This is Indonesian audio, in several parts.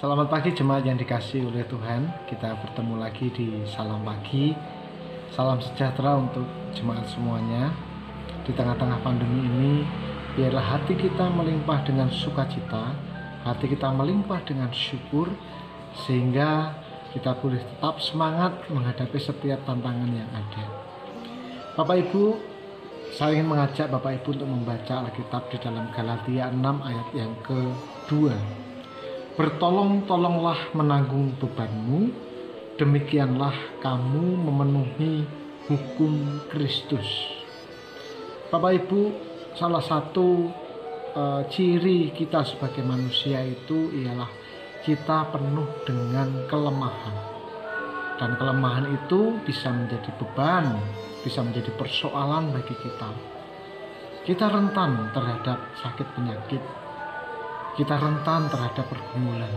Selamat pagi jemaat yang dikasihi oleh Tuhan. Kita bertemu lagi di Salam Pagi. Salam sejahtera untuk jemaat semuanya. Di tengah-tengah pandemi ini, biarlah hati kita melimpah dengan sukacita, hati kita melimpah dengan syukur, sehingga kita boleh tetap semangat menghadapi setiap tantangan yang ada. Bapak Ibu, saya ingin mengajak Bapak Ibu untuk membaca Alkitab di dalam Galatia 6 ayat yang kedua. Bertolong-tolonglah menanggung bebanmu, demikianlah kamu memenuhi hukum Kristus. Bapak Ibu, salah satu ciri kita sebagai manusia itu ialah kita penuh dengan kelemahan. Dan kelemahan itu bisa menjadi beban, bisa menjadi persoalan bagi kita. Kita rentan terhadap sakit penyakit. Kita rentan terhadap pergumulan.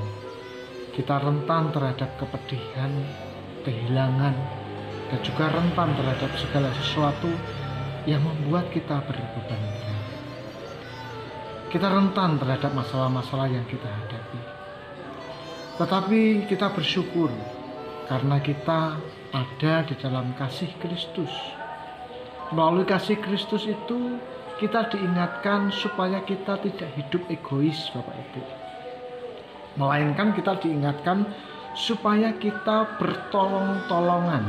Kita rentan terhadap kepedihan, kehilangan, dan juga rentan terhadap segala sesuatu yang membuat kita berbeban berat. Kita rentan terhadap masalah-masalah yang kita hadapi. Tetapi kita bersyukur karena kita ada di dalam kasih Kristus. Melalui kasih Kristus itu kita diingatkan supaya kita tidak hidup egois, Bapak Ibu. Melainkan kita diingatkan supaya kita bertolong-tolongan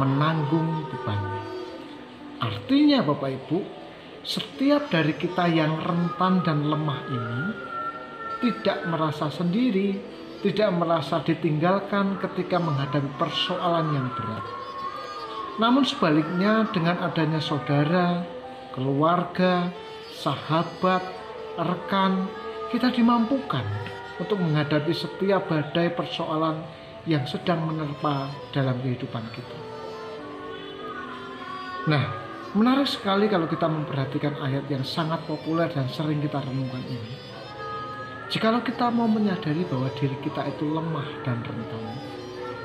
menanggung beban. Artinya Bapak Ibu, setiap dari kita yang rentan dan lemah ini tidak merasa sendiri, tidak merasa ditinggalkan ketika menghadapi persoalan yang berat. Namun sebaliknya, dengan adanya saudara, keluarga, sahabat, rekan, kita dimampukan untuk menghadapi setiap badai persoalan yang sedang menerpa dalam kehidupan kita. Nah, menarik sekali kalau kita memperhatikan ayat yang sangat populer dan sering kita renungkan ini. Jikalau kita mau menyadari bahwa diri kita itu lemah dan rentan,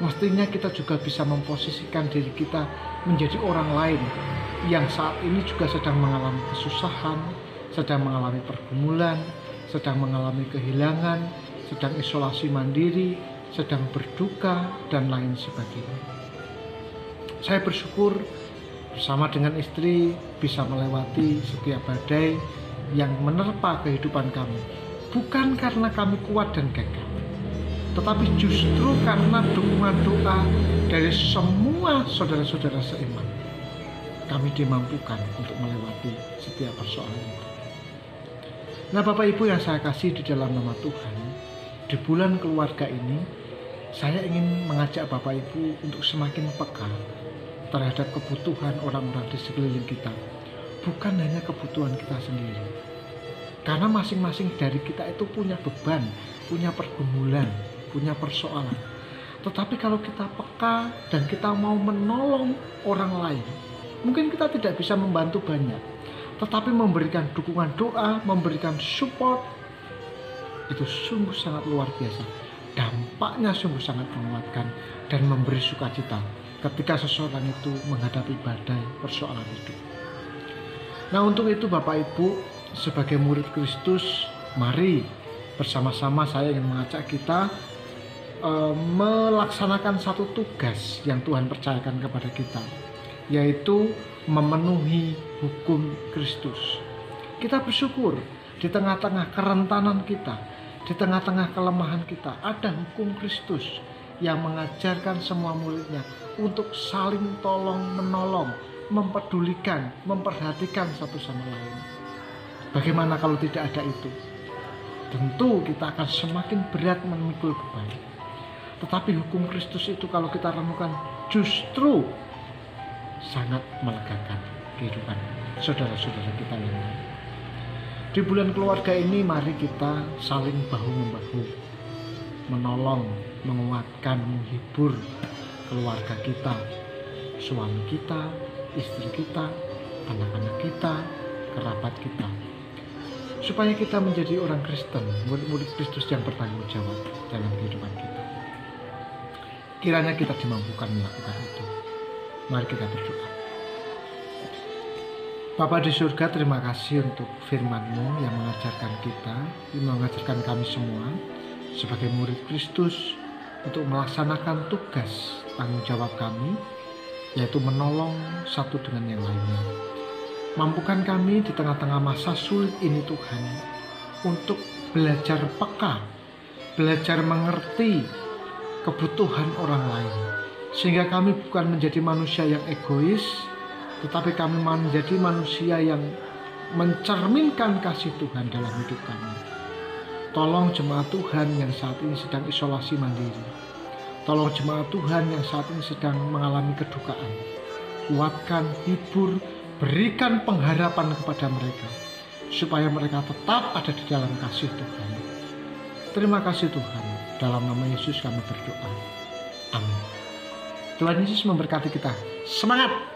mestinya kita juga bisa memposisikan diri kita menjadi orang lain yang saat ini juga sedang mengalami kesusahan, sedang mengalami pergumulan, sedang mengalami kehilangan, sedang isolasi mandiri, sedang berduka, dan lain sebagainya. Saya bersyukur bersama dengan istri bisa melewati setiap badai yang menerpa kehidupan kami. Bukan karena kami kuat dan gagah, tetapi justru karena dukungan doa dari semua saudara-saudara seiman. Kami dimampukan untuk melewati setiap persoalan itu. Nah, Bapak Ibu yang saya kasih di dalam nama Tuhan, di bulan keluarga ini, saya ingin mengajak Bapak Ibu untuk semakin peka terhadap kebutuhan orang-orang di sekeliling kita. Bukan hanya kebutuhan kita sendiri. Karena masing-masing dari kita itu punya beban, punya pergumulan, punya persoalan. Tetapi kalau kita peka dan kita mau menolong orang lain, mungkin kita tidak bisa membantu banyak, tetapi memberikan dukungan doa, memberikan support, itu sungguh sangat luar biasa. Dampaknya sungguh sangat menguatkan dan memberi sukacita ketika seseorang itu menghadapi badai persoalan hidup. Nah, untuk itu Bapak Ibu, sebagai murid Kristus, mari bersama-sama saya ingin mengajak kita melaksanakan satu tugas yang Tuhan percayakan kepada kita, yaitu memenuhi hukum Kristus. Kita bersyukur di tengah-tengah kerentanan kita, di tengah-tengah kelemahan kita, ada hukum Kristus yang mengajarkan semua muridnya untuk saling tolong-menolong, mempedulikan, memperhatikan satu sama lain. Bagaimana kalau tidak ada itu? Tentu kita akan semakin berat memikul beban. Tetapi hukum Kristus itu kalau kita renungkan justru sangat melegakan kehidupan saudara-saudara kita yang lain. Di bulan keluarga ini mari kita saling bahu-membahu, menolong, menguatkan, menghibur keluarga kita, suami kita, istri kita, anak-anak kita, kerabat kita, supaya kita menjadi orang Kristen, murid-murid Kristus yang bertanggung jawab dalam kehidupan kita. Kiranya kita dimampukan melakukan itu. Mari kita berdoa. Bapa di surga, terima kasih untuk firman-Mu yang mengajarkan kita, yang mengajarkan kami semua, sebagai murid Kristus untuk melaksanakan tugas tanggung jawab kami, yaitu menolong satu dengan yang lainnya. Mampukan kami di tengah-tengah masa sulit ini Tuhan, untuk belajar peka, belajar mengerti kebutuhan orang lain, sehingga kami bukan menjadi manusia yang egois, tetapi kami menjadi manusia yang mencerminkan kasih Tuhan dalam hidup kami. Tolong jemaat Tuhan yang saat ini sedang isolasi mandiri. Tolong jemaat Tuhan yang saat ini sedang mengalami kedukaan. Kuatkan, hibur, berikan pengharapan kepada mereka, supaya mereka tetap ada di dalam kasih Tuhan. Terima kasih Tuhan. Dalam nama Yesus kami berdoa. Amin. Tuhan Yesus memberkati kita. Semangat!